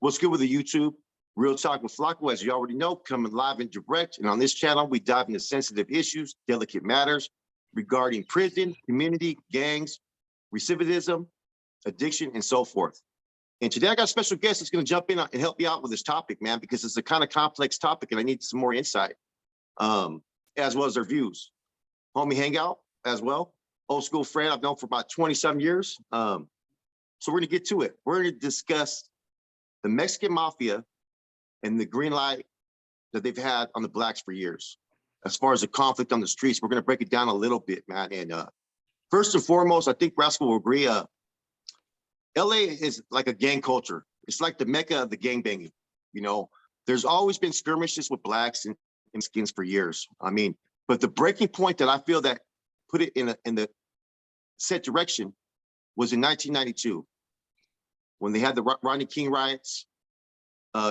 What's good with the YouTube? Real Talk with Flacco, as you already know, coming live and direct. And on this channel, we dive into sensitive issues, delicate matters regarding prison, community, gangs, recidivism, addiction, and so forth. And today I got a special guest that's going to jump in and help me out with this topic, man, because it's a kind of complex topic and I need some more insight, as well as their views. Homie Hangout as well, old school friend I've known for about 27 years. So we're going to get to it. We're going to discuss the Mexican Mafia and the green light that they've had on the blacks for years. As far as the conflict on the streets, we're going to break it down a little bit, man. And first and foremost, I think Rascal will agree, LA is like a gang culture. It's like the mecca of the gang banging. You know, there's always been skirmishes with blacks and Mexicans for years. I mean, but the breaking point that I feel that put it in the set direction was in 1992 when they had the Rodney King riots.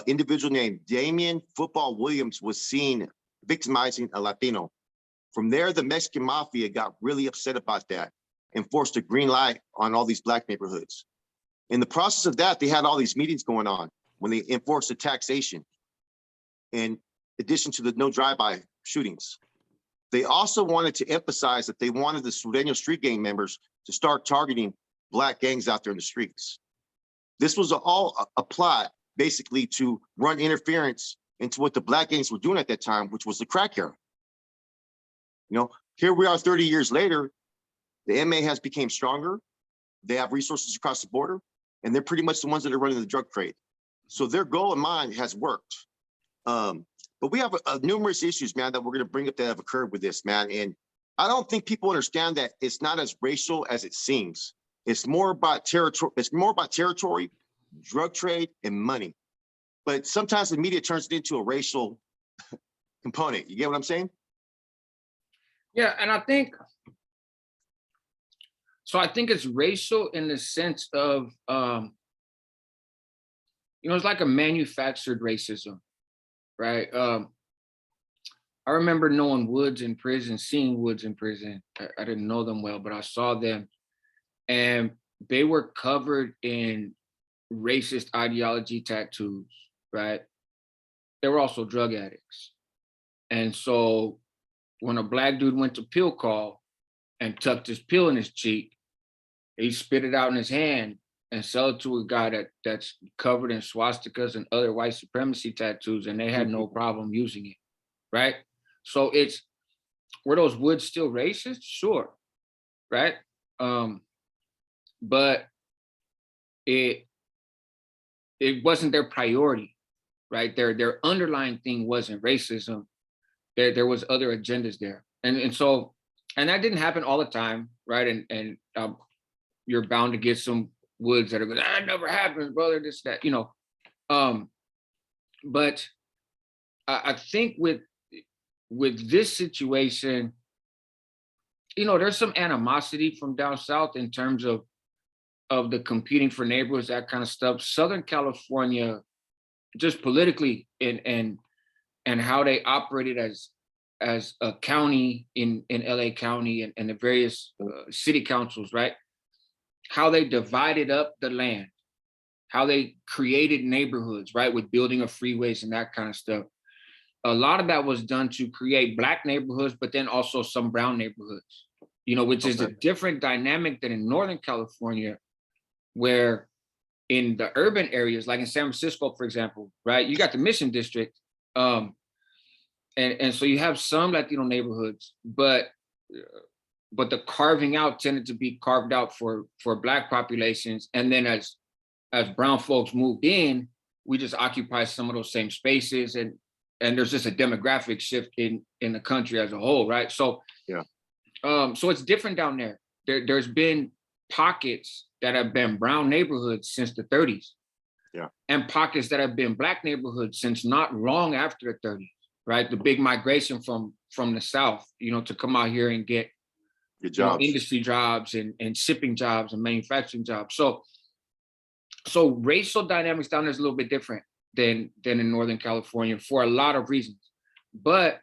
Individual named Damian Football Williams was seen victimizing a Latino. From there, the Mexican Mafia got really upset about that and forced a green light on all these black neighborhoods. In the process of that, they had all these meetings going on when they enforced the taxation, in addition to the no drive-by shootings. They also wanted to emphasize that they wanted the Sureño street gang members to start targeting black gangs out there in the streets. This was all a plot basically to run interference into what the black gangs were doing at that time, which was the crack era. You know, here we are 30 years later, the MA has become stronger. They have resources across the border, and they're pretty much the ones that are running the drug trade. So their goal in mind has worked. But we have numerous issues, man, that we're going to bring up that have occurred with this, man. And I don't think people understand that it's not as racial as it seems. It's more about territory. It's more about territory, drug trade, and money. But sometimes the media turns it into a racial component. You get what I'm saying? Yeah, and I think it's racial in the sense of, it's like a manufactured racism, right? I remember knowing Woods in prison, seeing Woods in prison. I didn't know them well, but I saw them, and they were covered in racist ideology tattoos, right? They were also drug addicts. And so when a black dude went to pill call and tucked his pill in his cheek, he spit it out in his hand and sell it to a guy that's covered in swastikas and other white supremacy tattoos, and they had no problem using it, right? So were those Woods still racist? Sure, right? But it wasn't their priority, right? Their underlying thing wasn't racism. There was other agendas there. And that didn't happen all the time, right? And you're bound to get some Woods that are going, that never happens, brother, this, that, but I think with this situation, there's some animosity from down south in terms of the competing for neighborhoods, that kind of stuff. Southern California, just politically and how they operated as a county in LA County and the various city councils, right? How they divided up the land, how they created neighborhoods, right? With building of freeways and that kind of stuff. A lot of that was done to create black neighborhoods, but then also some brown neighborhoods, which is a different dynamic than in Northern California, where in the urban areas, like in San Francisco, for example, right? You got the Mission District. And so you have some Latino neighborhoods, but the carving out tended to be carved out for black populations. And then as brown folks moved in, we just occupy some of those same spaces. And there's just a demographic shift in the country as a whole, right? So, yeah. So it's different down there. There's been pockets that have been brown neighborhoods since the 30s. Yeah. And pockets that have been black neighborhoods since not long after the 30s, right? The big migration from the South, to come out here and get jobs. Industry jobs and shipping jobs and manufacturing jobs. So racial dynamics down there is a little bit different than in Northern California for a lot of reasons. But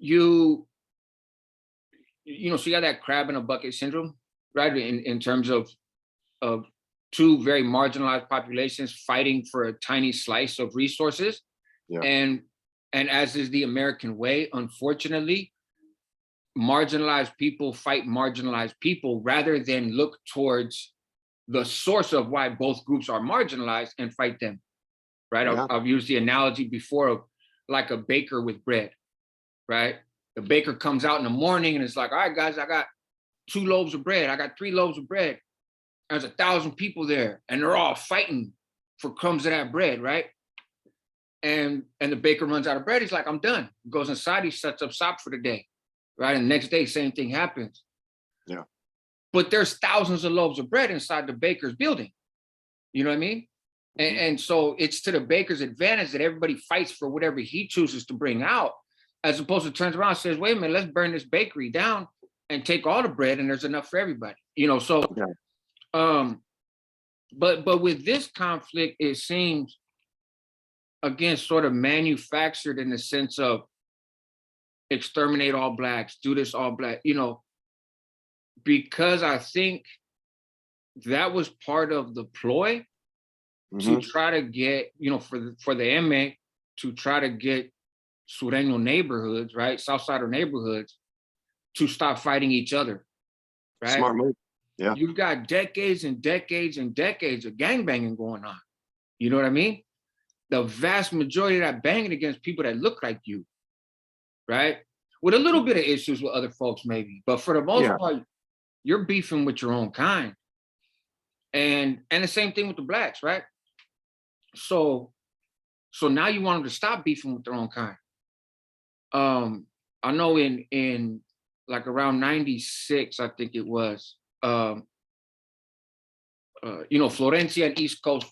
so you got that crab in a bucket syndrome, right? In terms of two very marginalized populations fighting for a tiny slice of resources. Yeah. And as is the American way, unfortunately, marginalized people fight marginalized people rather than look towards the source of why both groups are marginalized and fight them, right? Yeah. I've used the analogy before of like a baker with bread, right? The baker comes out in the morning and it's like, all right, guys, I got 2 loaves of bread. I got 3 loaves of bread. There's 1,000 people there and they're all fighting for crumbs of that bread, right? And the baker runs out of bread. He's like, I'm done. He goes inside, he sets up shop for the day, right? And the next day, same thing happens. Yeah. But there's thousands of loaves of bread inside the baker's building. You know what I mean? And so it's to the baker's advantage that everybody fights for whatever he chooses to bring out, as opposed to turns around and says, wait a minute, let's burn this bakery down and take all the bread and there's enough for everybody. You know, so but with this conflict, it seems again sort of manufactured in the sense of exterminate all blacks, do this all black, you know, because I think that was part of the ploy to try to get, you know, for the MA to try to get Sureño neighborhoods, right, Southsider neighborhoods, to stop fighting each other, right? Smart move. Yeah. You've got decades and decades and decades of gangbanging going on. You know what I mean? The vast majority of that banging against people that look like you, right? With a little bit of issues with other folks, maybe, but for the most part, you're beefing with your own kind. And the same thing with the blacks, right? So now you want them to stop beefing with their own kind. I know in like around 96, I think it was, you know, Florencia and East Coast,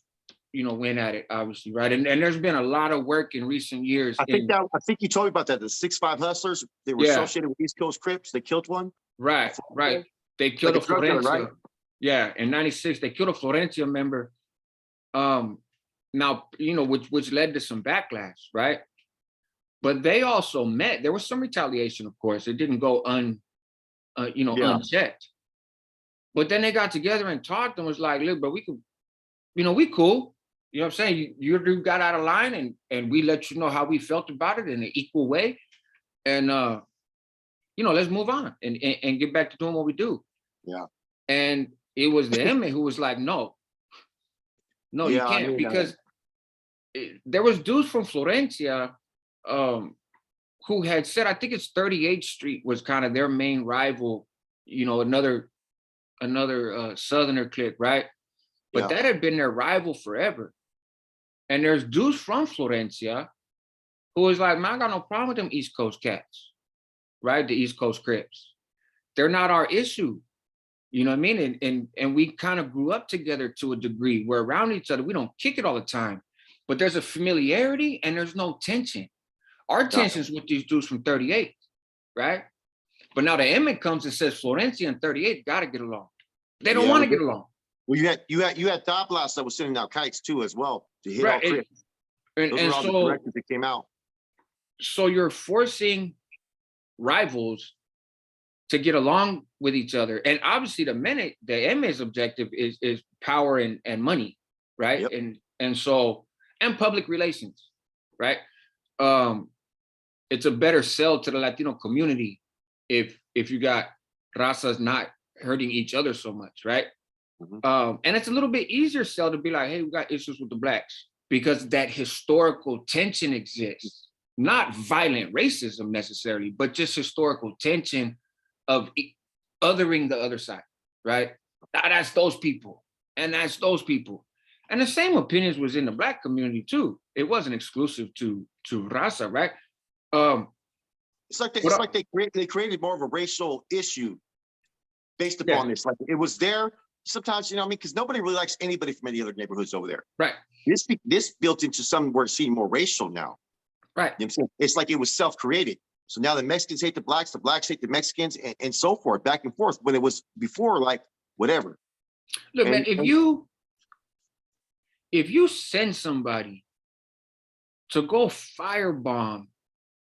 you know, went at it, obviously, right? And there's been a lot of work in recent years. I think you told me about that. The 6'5" hustlers, they were associated with East Coast Crips. They killed one. Right. They killed a Florencia. Right? Yeah, in 96, they killed a Florencia member. Now, you know, which led to some backlash, right? But they also met. There was some retaliation, of course. It didn't go unchecked. But then they got together and talked and was like, look, but we could, you know, we cool. You know what I'm saying? You got out of line and we let you know how we felt about it in an equal way. And, you know, let's move on and get back to doing what we do. Yeah. And it was the inmate who was like, no, you can't, because there was dudes from Florencia who had said, I think it's 38th Street was kind of their main rival, you know, another Southerner clique, right? But that had been their rival forever. And there's dudes from Florencia who was like, man, I got no problem with them East Coast cats, right? The East Coast Crips. They're not our issue. You know what I mean? And we kind of grew up together to a degree. We're around each other. We don't kick it all the time, but there's a familiarity and there's no tension. Our tension's with these dudes from 38, right? But now the inmate comes and says Florencia and 38 got to get along. They don't want to get along. Well, you had Doblas that was sending out kites too as well to hit all Crips. And Those were all the directives that came out. So you're forcing rivals to get along with each other. And obviously the inmate's objective is power and money, right? Yep. And public relations, right? It's a better sell to the Latino community if you got razas not hurting each other so much, right? And it's a little bit easier sell to be like, hey, we got issues with the blacks because that historical tension exists. Not violent racism necessarily, but just historical tension of othering the other side, right? That's those people, and that's those people. And the same opinions was in the black community too. It wasn't exclusive to raza, right? It's like they created more of a racial issue based upon this. Like it was there. Sometimes, you know what I mean? Because nobody really likes anybody from any other neighborhoods over there. Right. This built into something we're seeing more racial now. Right. You know what I'm saying? It's like it was self-created. So now the Mexicans hate the blacks hate the Mexicans, and so forth, back and forth. When it was before, like whatever. Look, man, if you send somebody to go firebomb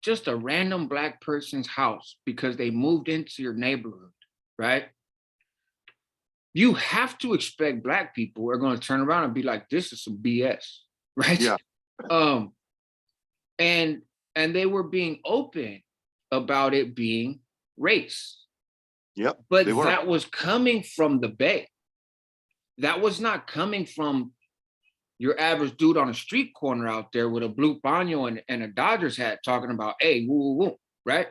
just a random black person's house because they moved into your neighborhood, right? you have to expect Black people are going to turn around and be like, this is some BS, right? Yeah. Um, and they were being open about it being race. Yep. But they were. that was coming from the Bay. That was not coming from your average dude on a street corner out there with a blue paño and a Dodgers hat talking about, hey, woo, woo, woo, right?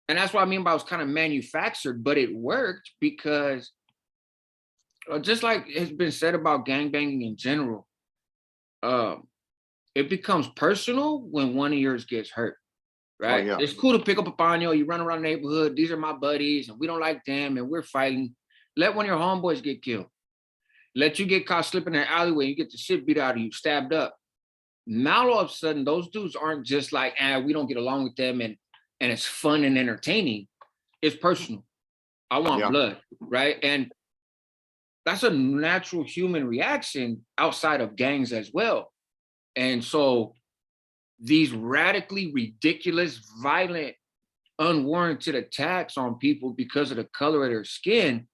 And that's what I mean by it was kind of manufactured, but it worked because just like it's been said about gangbanging in general, it becomes personal when one of yours gets hurt, right? yeah. It's cool to pick up a paño, you run around the neighborhood, these are my buddies, and we don't like them, and we're fighting. Let one of your homeboys get killed. Let you get caught slipping in an alleyway, you get the shit beat out of you, stabbed up. Now all of a sudden, those dudes aren't just like, we don't get along with them and it's fun and entertaining. It's personal. I want blood, right? And that's a natural human reaction outside of gangs as well. And so these radically ridiculous, violent, unwarranted attacks on people because of the color of their skin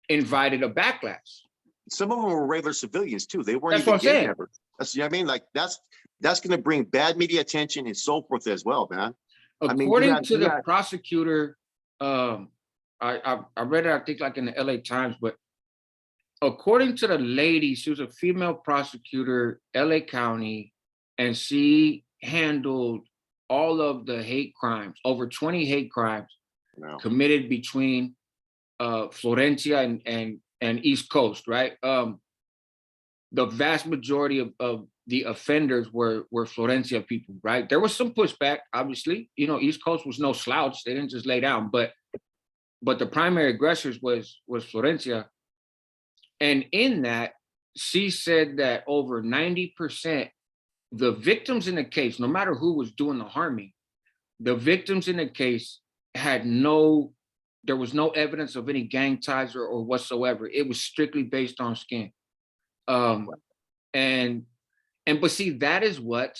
invited a backlash. Some of them were regular civilians too. They weren't That's even what I'm saying. members. That's, you know what I mean? Like that's going to bring bad media attention and so forth as well, man. According to the prosecutor, I read it, I think like in the LA Times, but according to the lady, she was a female prosecutor, LA County, and she handled all of the hate crimes, over 20 hate crimes committed between Florencia and East Coast, right? The vast majority of the offenders were Florencia people, right? There was some pushback, obviously. You know, East Coast was no slouch; they didn't just lay down. But the primary aggressors was Florencia, and in that, she said that over 90%, the victims in the case, no matter who was doing the harming, the victims in the case had there was no evidence of any gang ties or whatsoever. It was strictly based on skin. But see, that is what,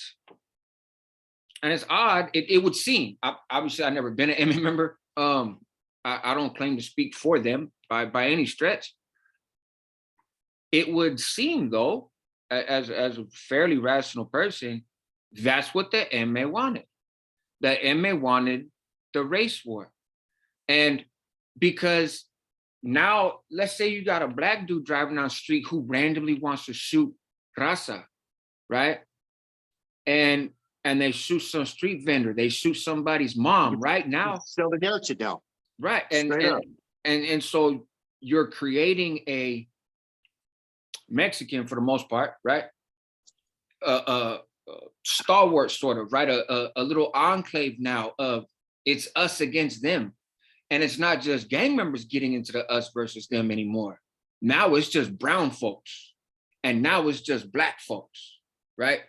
and it's odd, it would seem, obviously I've never been an MMA member. I don't claim to speak for them by any stretch. It would seem though, as a fairly rational person, that's what the MA wanted. The MA wanted the race war. And because now, let's say you got a Black dude driving down the street who randomly wants to shoot raza, right? And they shoot some street vendor, they shoot somebody's mom right now. Sell the narrative now. Right. And so you're creating a Mexican, for the most part, right? Stalwart sort of, right? A little enclave now of it's us against them. And it's not just gang members getting into the us versus them anymore. Now it's just brown folks. And now it's just Black folks, right?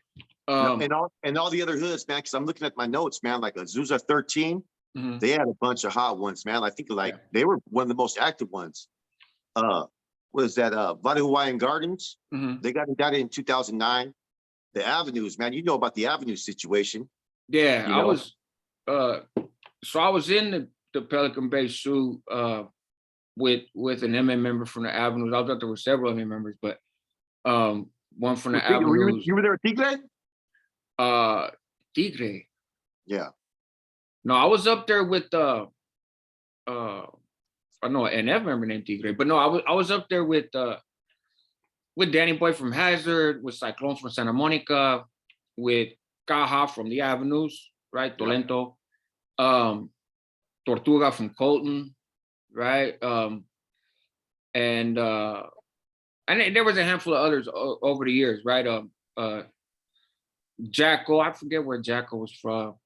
And all the other hoods, man, because I'm looking at my notes, man, like Azusa 13, they had a bunch of hot ones, man. I think they were one of the most active ones. What is that? Vada Hawaiian Gardens. They got indicted in 2009. The Avenues, man, you know about the Avenue situation. Yeah, I was in the Pelican Bay shoot with an MMA member from the Avenues. I thought there were several MMA members, but one from the Avenues. You were there with Tigre? Tigre. Yeah. No, I was up there with I know an NF member named Tigre, but no, I was up there with Danny Boy from Hazard, with Cyclones from Santa Monica, with Caja from the Avenues, right? Tolento. Tortuga from Colton, right? And there was a handful of others over the years, right? Jacko, I forget where Jacko was from.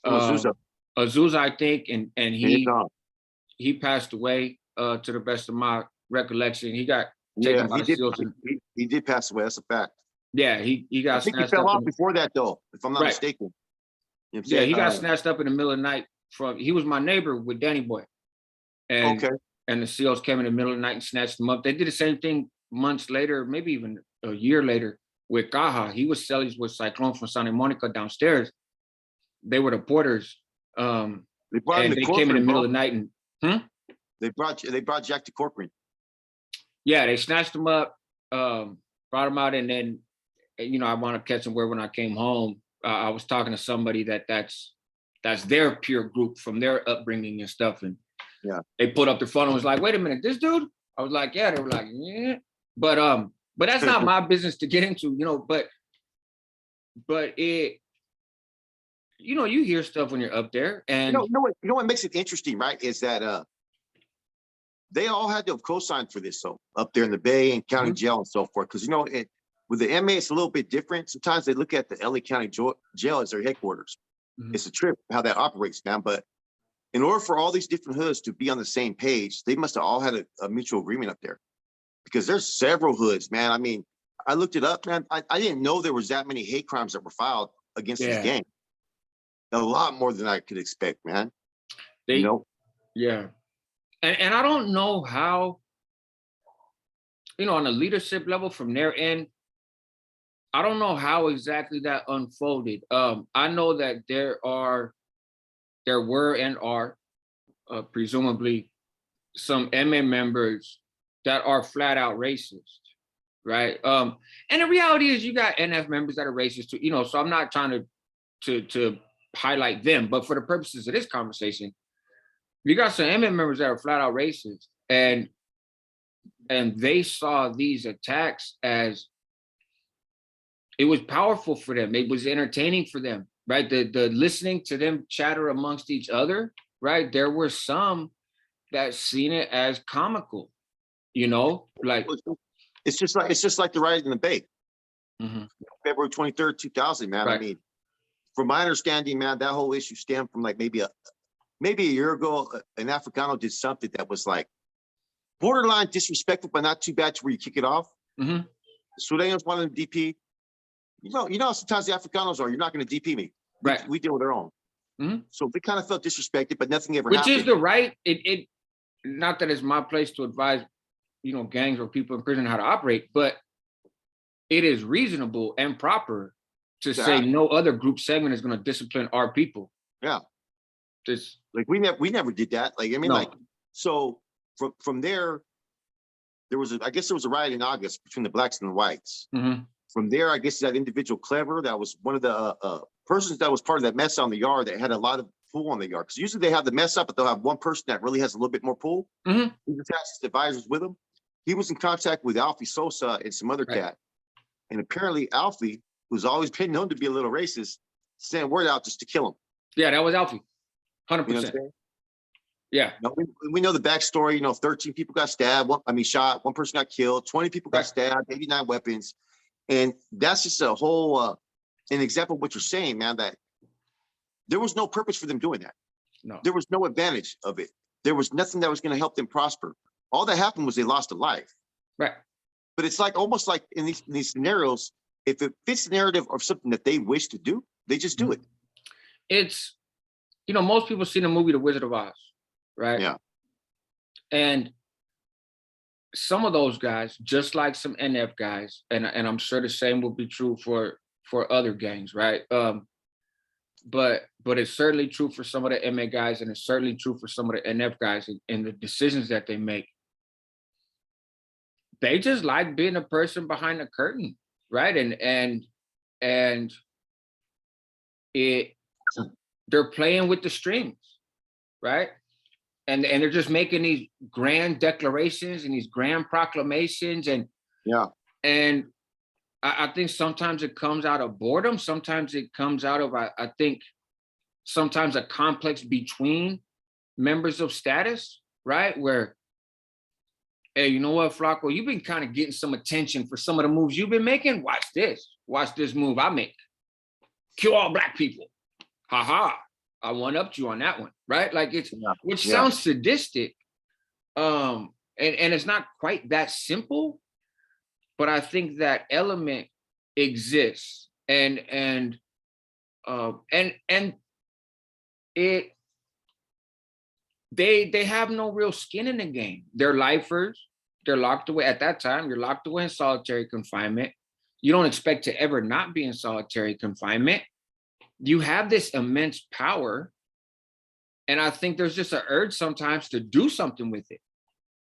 Azusa, I think, and he passed away to the best of my recollection. He got taken by the SEALs. He did pass away. That's a fact. Yeah, he got. I think he fell off before that, though, if I'm not mistaken. You know he got snatched up in the middle of the night. He was my neighbor with Danny Boy, and the SEALs came in the middle of the night and snatched him up. They did the same thing months later, maybe even a year later, with Caja. He was selling with Cyclone from Santa Monica downstairs. They were the porters. And they came in the middle of the night and They brought Jack to Corcoran. Yeah, they snatched him up, brought him out, and then I want to catch him where when I came home, I was talking to somebody that's their peer group from their upbringing and stuff, and Yeah. they put up their phone and was like, "Wait a minute, this dude?" I was like, "Yeah." They were like, "Yeah," but that's not my business to get into, but it, you hear stuff when you're up there, and You know what makes it interesting, right? Is that they all had to have co-signed for this, so up there in the Bay and County Jail and so forth. Because with the MA, it's a little bit different. Sometimes they look at the LA County Jail as their headquarters. It's a trip how that operates, man. But in order for all these different hoods to be on the same page, they must have all had a mutual agreement up there. Because there's several hoods, man. I mean, I looked it up, man. I didn't know there was that many hate crimes that were filed against this gang. A lot more than I could expect, man. Yeah. And I don't know how, on a leadership level from their end, I don't know how exactly that unfolded. I know that there were and are presumably some MA members that are flat out racist, right? And the reality is you got NF members that are racist too, so I'm not trying to highlight them, but for the purposes of this conversation, you got some MA members that are flat out racist, and they saw these attacks as it was powerful for them. It was entertaining for them, right? The listening to them chatter amongst each other, right? There were some that seen it as comical, like it's just like the riot in the Bay, February 23rd, 2000, man. Right. I mean, from my understanding, man, that whole issue stemmed from like maybe a year ago. An Africano did something that was like borderline disrespectful, but not too bad to where you kick it off. The Sureños wanted to DP. Sometimes the Africanos are, you're not going to DP me. Right. We deal with our own. So they kind of felt disrespected, but nothing ever happened. Which is the right. It not that it's my place to advise, gangs or people in prison how to operate, but it is reasonable and proper to say no other group segment is going to discipline our people. Yeah. Just like we never did that. Like, I mean, so from there was I guess there was a riot in August between the blacks and the whites. From there, I guess that individual Clever, that was one of the persons that was part of that mess on the yard that had a lot of pool on the yard. Because usually they have the mess up, but they'll have one person that really has a little bit more pool. He attaches advisors with him. He was in contact with Alfie Sosa and some other cat. And apparently Alfie, who's always been known to be a little racist, sent word out just to kill him. Yeah, that was Alfie. 100%. Yeah. We know the backstory. 13 people got stabbed. Shot. One person got killed. 20 people got stabbed. 89 weapons. And that's just a whole an example of what you're saying, man, that there was no purpose for them doing that. No. There was no advantage of it. There was nothing that was going to help them prosper. All that happened was they lost a life. Right. But it's like almost like in these scenarios, if it fits the narrative of something that they wish to do, they just do it. It's, most people seen the movie The Wizard of Oz, right? Yeah. And some of those guys, just like some NF guys, and I'm sure the same will be true for other gangs, right? But it's certainly true for some of the MA guys, and it's certainly true for some of the NF guys in the decisions that they make. They just like being a person behind the curtain, right? And they're playing with the strings, right? And they're just making these grand declarations and these grand proclamations, and I think sometimes it comes out of boredom. Sometimes it comes out of, I think, sometimes a complex between members of status, right? Where, hey, you know what, Flacco, you've been kind of getting some attention for some of the moves you've been making. Watch this move I make. Kill all black people. Ha ha. I one-upped you on that one, right? Like which sounds sadistic. And it's not quite that simple, but I think that element exists, and it they have no real skin in the game. They're lifers. They're locked away. At that time, you're locked away in solitary confinement. You don't expect to ever not be in solitary confinement. You have this immense power, And I think there's just an urge sometimes to do something with it.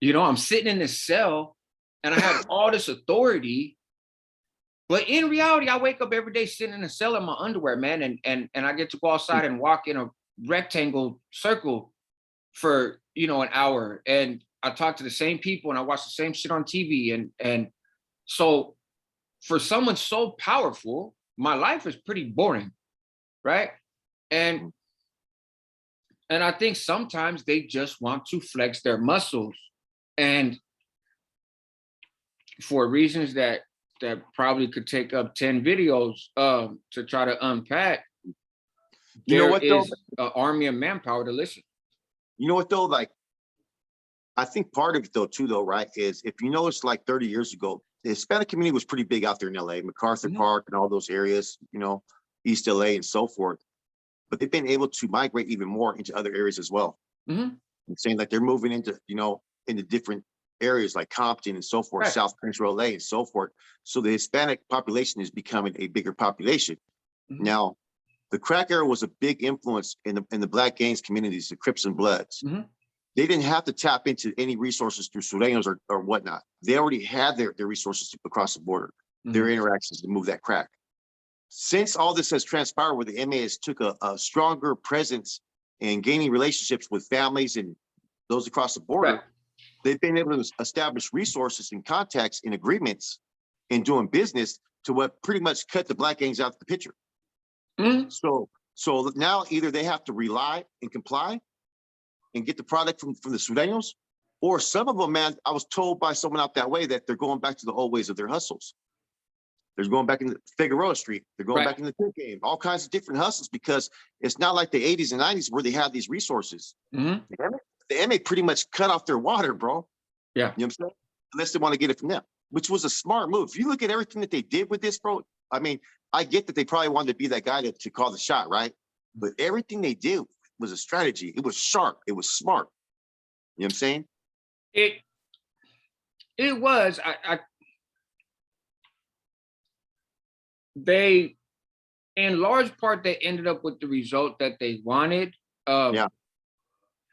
You know, I'm sitting in this cell and I have all this authority, but in reality, I wake up every day sitting in a cell in my underwear, man, and I get to go outside and walk in a rectangle circle for, you know, an hour, and I talk to the same people and I watch the same shit on TV, and so for someone so powerful, my life is pretty boring, right? And and I think sometimes they just want to flex their muscles, and for reasons that probably could take up 10 videos to try to unpack, You know there what though? is an army of manpower to listen. You know what though? Like, I think part of it though, too, though, right, is if you notice like 30 years ago, the Hispanic community was pretty big out there in LA, MacArthur Mhm. Park and all those areas, you know, East LA and so forth. But they've been able to migrate even more into other areas as well. Mhm. I'm saying like they're moving into, you know, into different areas like Compton and so forth, Right. South Central LA and so forth. So the Hispanic population is becoming a bigger population. Mhm. Now, the crack era was a big influence in the Black gangs communities, the Crips and Bloods. Mhm. They didn't have to tap into any resources through Sureños or whatnot. They already had their resources across the border, their Mhm. interactions to move that crack. Since all this has transpired, where the MAs took a stronger presence in gaining relationships with families and those across the Right. border, they've been able to establish resources and contacts and agreements in doing business to what pretty much cut the Black gangs out of the picture. Mhm. So now either they have to rely and comply and get the product from the Sureños, or some of them, man, I was told by someone out that way that they're going back to the old ways of their hustles. They're going back into Figueroa Street. They're going Right. back into the game, all kinds of different hustles, because it's not like the 80s and 90s where they had these resources. Mhm. The MA pretty much cut off their water, bro. Yeah. You know what I'm saying? Unless they want to get it from them, which was a smart move. If you look at everything that they did with this, bro, I mean, I get that they probably wanted to be that guy to call the shot, right? But everything they did was a strategy. It was sharp. It was smart. You know what I'm saying? It it was I they in large part they ended up with the result that they wanted. Yeah.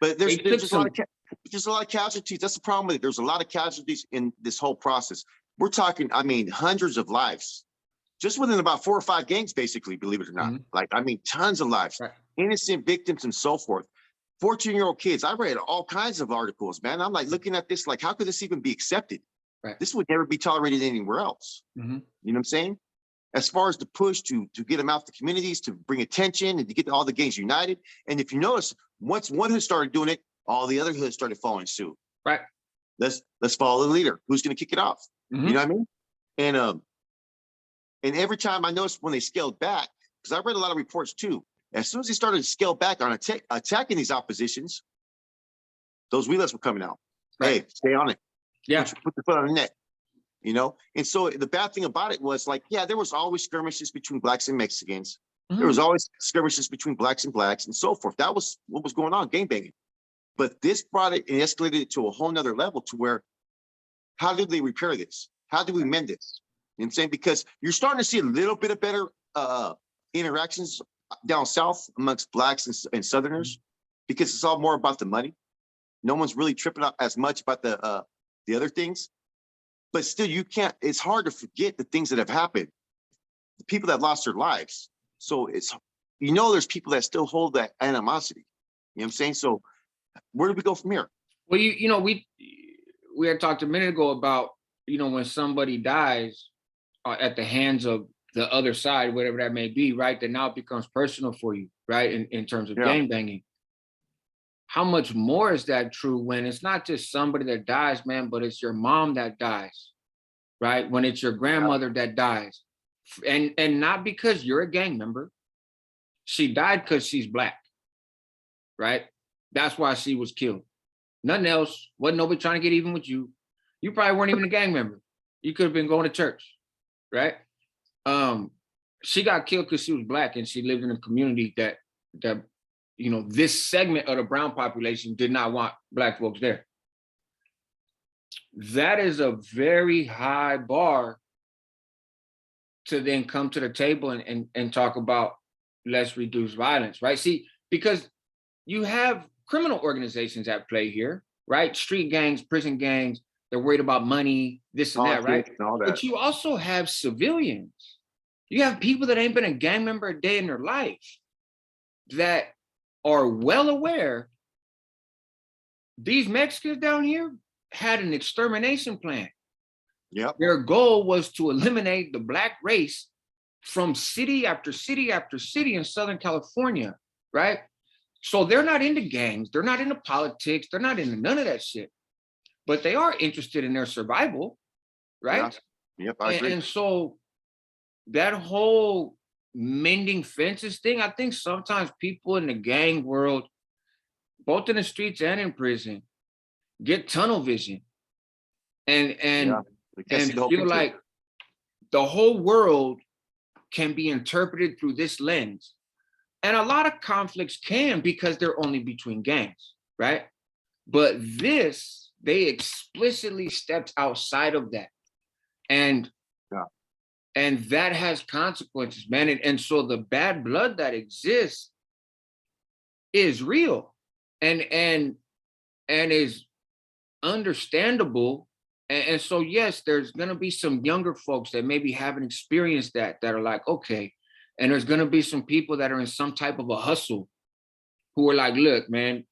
But They there's took just a lot of some just a lot of casualties. That's the problem with it. There's a lot of casualties in this whole process. We're talking, I mean, hundreds of lives just within about 4 or 5 gangs, basically, believe it or not. Mhm. Like, I mean, tons of lives, Right. innocent victims and so forth. 14-year-old kids. I read all kinds of articles, man. I'm like looking at this, like, how could this even be accepted? Right. This would never be tolerated anywhere else. Mhm. You know what I'm saying? As far as the push to get them out the communities, to bring attention and to get all the gangs united. And if you notice, once one hood started doing it, all the other hoods started following suit. Right. Let's follow the leader. Who's going to kick it off? Mhm. You know what I mean? And every time I noticed when they scaled back, because I read a lot of reports too, as soon as they started to scale back on attacking these oppositions, those wheelers were coming out. Right. Hey, stay on it. Yeah. Put the foot on the neck. You know, and so the bad thing about it was, like, yeah, there was always skirmishes between blacks and Mexicans. There was Mhm. always skirmishes between blacks and blacks and so forth. That was what was going on, gang banging. But this brought it and escalated it to a whole nother level, to where, how did they repair this? How do we mend this? You know what I'm saying? Because you're starting to see a little bit of better interactions down south amongst blacks and Southerners, because it's all more about the money. No one's really tripping up as much about the other things. But still, you can't, it's hard to forget the things that have happened, the people that lost their lives. So it's, you know, there's people that still hold that animosity. You know what I'm saying? So where do we go from here? Well, you know, we had talked a minute ago about, you know, when somebody dies at the hands of the other side, whatever that may be, right? That now it becomes personal for you, right? In terms of Yeah. gang banging. How much more is that true when it's not just somebody that dies, man, but it's your mom that dies, right? When it's your grandmother that dies. And not because you're a gang member. She died because she's black, right? That's why she was killed. Nothing else. Wasn't nobody trying to get even with you. You probably weren't even a gang member. You could have been going to church, right? She got killed because she was black and she lived in a community that you know, this segment of the brown population did not want black folks there. That is a very high bar to then come to the table and talk about let's reduce violence, right? See, because you have criminal organizations at play here, right? Street gangs, prison gangs, they're worried about money, this and that, right? Politics and all that. But you also have civilians. You have people that ain't been a gang member a day in their life that are well aware these Mexicans down here had an extermination plan. Yep. Their goal was to eliminate the Black race from city after city after city in Southern California, right? So they're not into gangs, they're not into politics, they're not into none of that shit, but they are interested in their survival, right? Yeah. Yep, I agree. And so that whole mending fences thing, I think sometimes people in the gang world, both in the streets and in prison, get tunnel vision and feel like the whole world can be interpreted through this lens. And a lot of conflicts can, because they're only between gangs, right? But this, they explicitly stepped outside of that. And that has consequences, man. And so the bad blood that exists is real and is understandable. And so, yes, there's going to be some younger folks that maybe haven't experienced that are like, okay. And there's going to be some people that are in some type of a hustle who are like, look, man,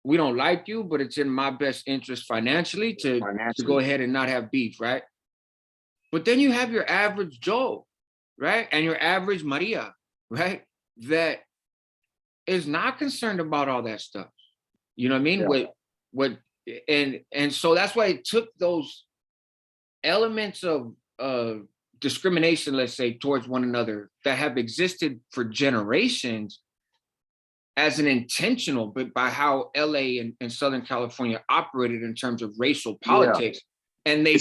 we don't like you, but it's in my best interest financially to go ahead and not have beef, right? But then you have your average Joe, right? And your average Maria, right? That is not concerned about all that stuff. You know what I mean? And so that's why it took those elements of discrimination, let's say, towards one another that have existed for generations as an intentional, but by how LA and Southern California operated in terms of racial politics. And they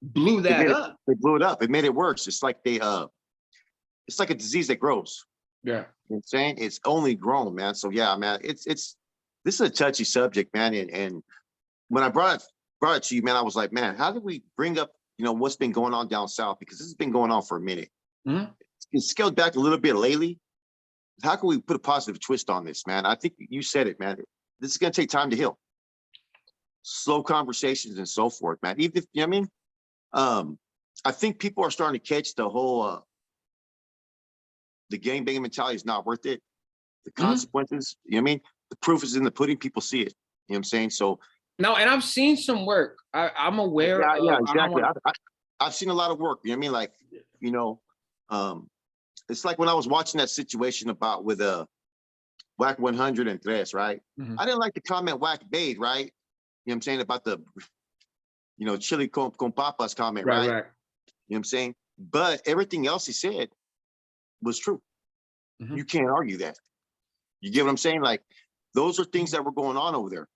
blew that up. They blew it up. It made it worse. It's like it's like a disease that grows. Yeah. You know what I'm saying? It's only grown, man. So yeah, man, this is a touchy subject, man. And when I brought it to you, man, I was like, man, how do we bring up, what's been going on down south? Because this has been going on for a minute. Mm-hmm. It's scaled back a little bit lately. How can we put a positive twist on this, man? I think you said it, man. This is going to take time to heal. Slow conversations and so forth, man. Even if, you know what I mean? I think people are starting to catch the whole, the gangbanging mentality is not worth it. The consequences, you know what I mean? The proof is in the pudding. People see it. You know what I'm saying? So. No, and I've seen some work. I'm aware. Yeah, exactly. I've seen a lot of work. You know what I mean? Like, it's like when I was watching that situation with Whack 100 and Tres, right? Mm-hmm. I didn't like the comment Whack made, right? You know what I'm saying, about the, chili con papas comment, right? You know what I'm saying? But everything else he said was true. Mm-hmm. You can't argue that. You get what I'm saying? Like, those are things that were going on over there.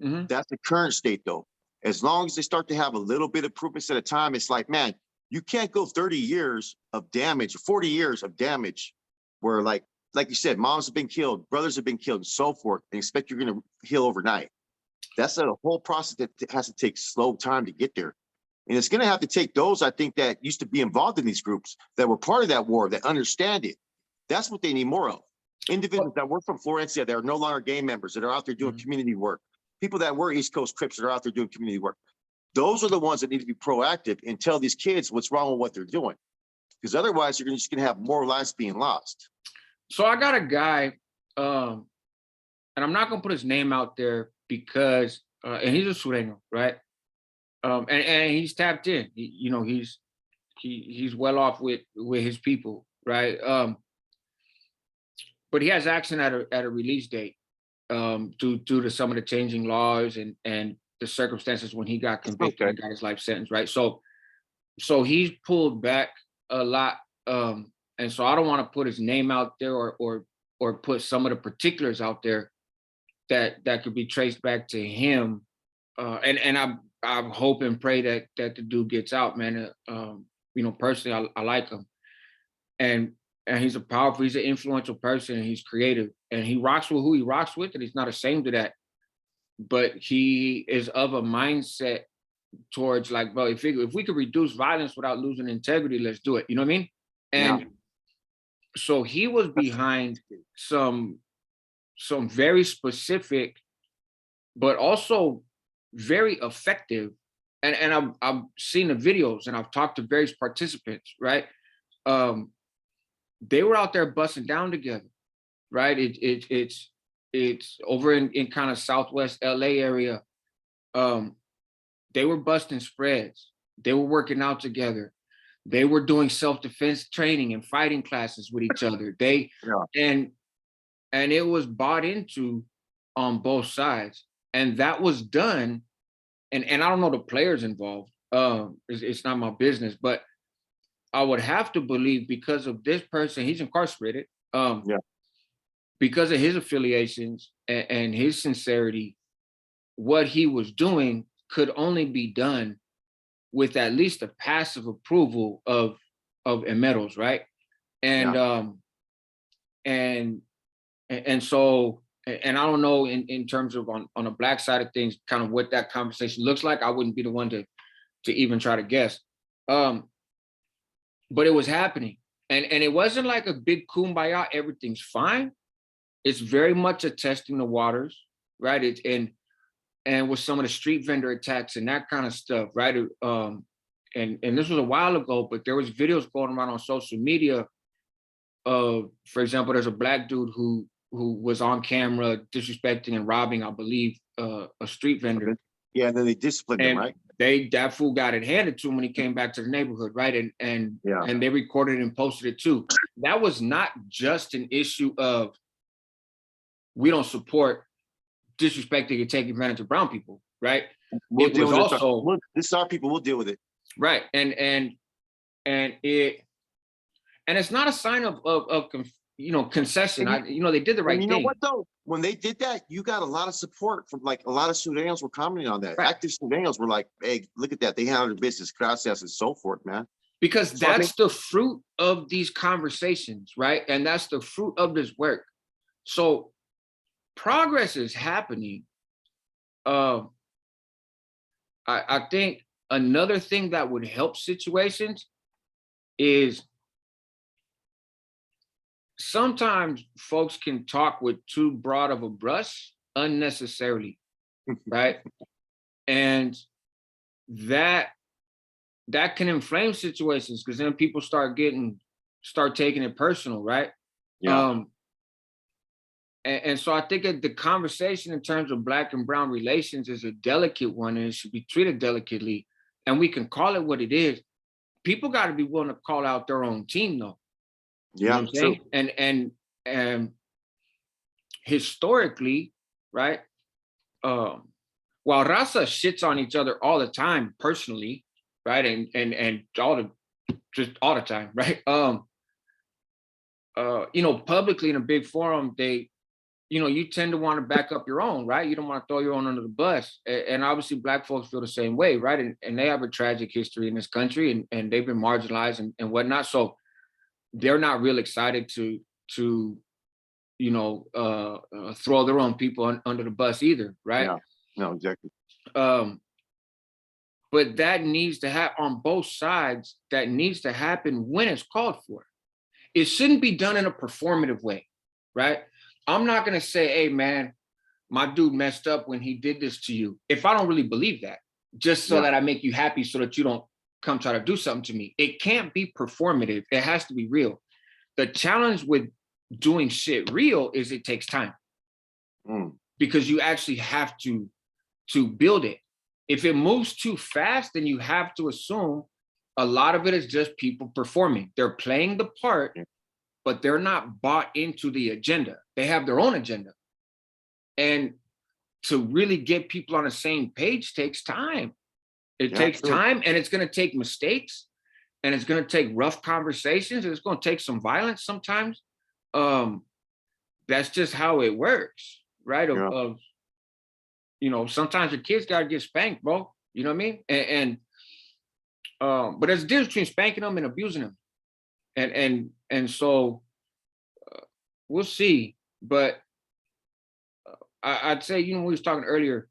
Mm-hmm. That's the current state, though. As long as they start to have a little bit of improvements at a time, it's like, man, you can't go 30 years of damage, 40 years of damage, where like you said, moms have been killed, brothers have been killed, and so forth, and expect you're going to heal overnight. That's a whole process that has to take slow time to get there. And it's going to have to take those, I think, that used to be involved in these groups, that were part of that war, that understand it. That's what they need more of. Individuals that work from Florencia that are no longer gang members, that are out there doing community work. People that were East Coast Crips that are out there doing community work. Those are the ones that need to be proactive and tell these kids what's wrong with what they're doing. Because otherwise, you're just going to have more lives being lost. So I got a guy, and I'm not going to put his name out there because, and he's a Sureño, right? And he's tapped in. He's well off with his people, right? But he has action at a release date due to some of the changing laws and the circumstances when he got convicted and got his life sentence, right? So he's pulled back a lot, and so I don't want to put his name out there or put some of the particulars out there that could be traced back to him. And I hope and pray that the dude gets out, man. Personally, I like him, and he's he's an influential person, and he's creative, and he rocks with who he rocks with, and he's not ashamed of that. But he is of a mindset towards like, well, if we could reduce violence without losing integrity, let's do it. You know what I mean? And so he was behind some some very specific, but also very effective. And I've seen the videos and I've talked to various participants, right? They were out there busting down together, right? It's over in kind of Southwest LA area. They were busting spreads. They were working out together. They were doing self-defense training and fighting classes with each other. And it was bought into on both sides. And that was done. And I don't know the players involved. It's not my business, but I would have to believe because of this person, he's incarcerated. Because of his affiliations and his sincerity, what he was doing could only be done with at least the passive approval of Emeros, right? And so and I don't know in terms of on the black side of things, kind of what that conversation looks like. I wouldn't be the one to even try to guess. But it was happening. And it wasn't like a big kumbaya, everything's fine. It's very much a testing the waters, right? And with some of the street vendor attacks and that kind of stuff, right? And this was a while ago, but there was videos going around on social media of, for example, there's a black dude who was on camera disrespecting and robbing, I believe, a street vendor. Yeah, and then they disciplined him, right? That fool got it handed to him when he came back to the neighborhood, right? And they recorded and posted it too. That was not just an issue of we don't support disrespecting and taking advantage of brown people, right? We'll It was also this is our people. We'll deal with it, right? And it's not a sign of concession. They did the right you thing. know what though? When they did that, you got a lot of support from like a lot of Sudanese were commenting on that. Right. Active Sudanese were like, "Hey, look at that! They handled their business, process, and so forth, man." Because So, I that's the fruit of these conversations, right? And that's the fruit of this work. So progress is happening. I think another thing that would help situations is sometimes folks can talk with too broad of a brush unnecessarily, right? And that can inflame situations because then people start taking it personal, right? Yeah. And so I think that the conversation in terms of black and brown relations is a delicate one and it should be treated delicately. And we can call it what it is. People got to be willing to call out their own team though. You know what I'm saying? And historically, right? While Raza shits on each other all the time personally, right? And all the time, right? Publicly in a big forum, you tend to want to back up your own, right? You don't want to throw your own under the bus. And obviously black folks feel the same way, right? And they have a tragic history in this country and they've been marginalized and whatnot. So they're not real excited to throw their own people under the bus either, right? Yeah, no, exactly. But that needs to happen on both sides. That needs to happen when it's called for. It shouldn't be done in a performative way, right? I'm not going to say, hey, man, my dude messed up when he did this to you. If I don't really believe that, just so that I make you happy so that you don't come try to do something to me. It can't be performative. It has to be real. The challenge with doing shit real is it takes time because you actually have to build it. If it moves too fast, then you have to assume a lot of it is just people performing. They're playing the part, but they're not bought into the agenda. They have their own agenda. And to really get people on the same page takes time. It takes time and it's going to take mistakes and it's going to take rough conversations and it's going to take some violence sometimes. That's just how it works, right? Sometimes your kids got to get spanked, bro. You know what I mean? But there's a difference between spanking them and abusing them. And so we'll see. But I'd say, we was talking earlier,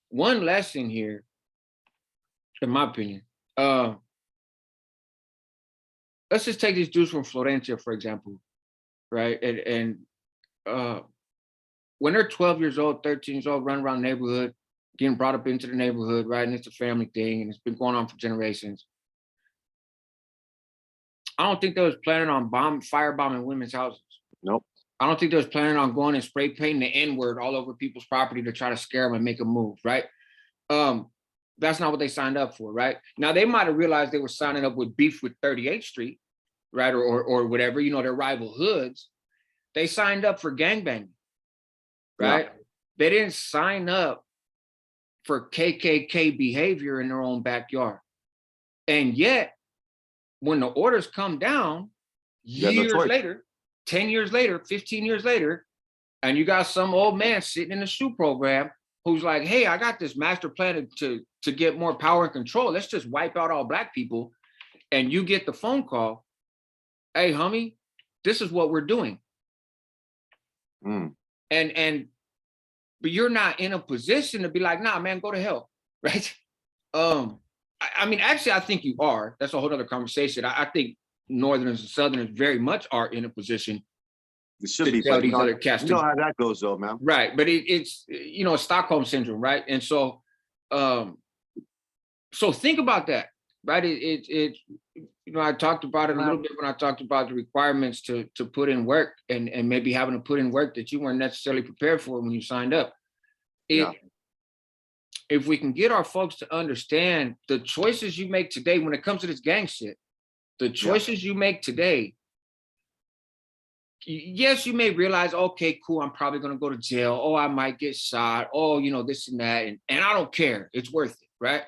one lesson here, in my opinion, let's just take these dudes from Florencia, for example, right? And when they're 12 years old, 13 years old, running around the neighborhood, getting brought up into the neighborhood, right? And it's a family thing and it's been going on for generations. I don't think they was planning on firebombing women's houses. Nope. I don't think they was planning on going and spray painting the N-word all over people's property to try to scare them and make them move, right? That's not what they signed up for, right? Now, they might have realized they were signing up with beef with 38th Street, right? Or whatever, you know, their rival hoods. They signed up for gangbanging, right? Yeah. They didn't sign up for KKK behavior in their own backyard. And yet, when the orders come down, years later, 10 years later, 15 years later, and you got some old man sitting in the SHU program who's like, hey, I got this master plan to get more power and control. Let's just wipe out all Black people. And you get the phone call, hey, homie, this is what we're doing. But you're not in a position to be like, nah, man, go to hell, right? I mean, actually, I think you are. That's a whole other conversation. I think Northerners and Southerners very much are in a position it should be, tell but these other cats. You know how that goes, though, man. Right, but it's you know, Stockholm syndrome, right? And so, so think about that, right? It you know, I talked about it a little bit when I talked about the requirements to put in work and maybe having to put in work that you weren't necessarily prepared for when you signed up. If we can get our folks to understand the choices you make today when it comes to this gang shit, the choices you make today, yes, you may realize, okay, cool, I'm probably going to go to jail. Oh, I might get shot. Oh, you know, this and that. And I don't care. It's worth it, right?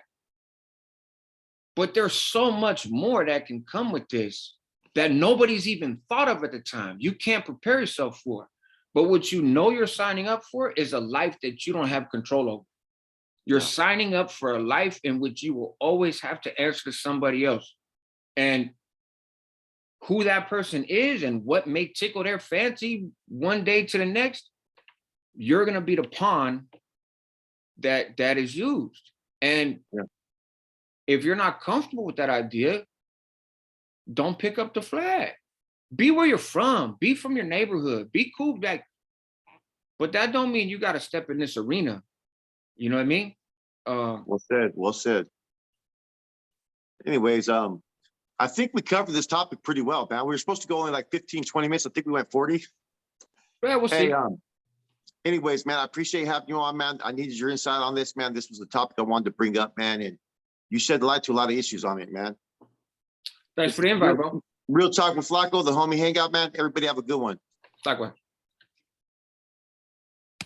But there's so much more that can come with this that nobody's even thought of at the time. You can't prepare yourself for. But what you know you're signing up for is a life that you don't have control over. You're signing up for a life in which you will always have to answer to somebody else. And who that person is and what may tickle their fancy one day to the next, you're going to be the pawn that is used. And if you're not comfortable with that idea, don't pick up the flag. Be where you're from. Be from your neighborhood. Be cool. But that don't mean you got to step in this arena. You know what I mean? Well said. Well said. Anyways, I think we covered this topic pretty well, man. We were supposed to go in like 15, 20 minutes. I think we went 40. Yeah, we'll see. Anyways, man, I appreciate having you on, man. I needed your insight on this, man. This was the topic I wanted to bring up, man. And you shed light to a lot of issues on it, man. Thanks for the invite, bro. Real Talk with Flacco, the homie Hangout, man. Everybody have a good one. Likewise.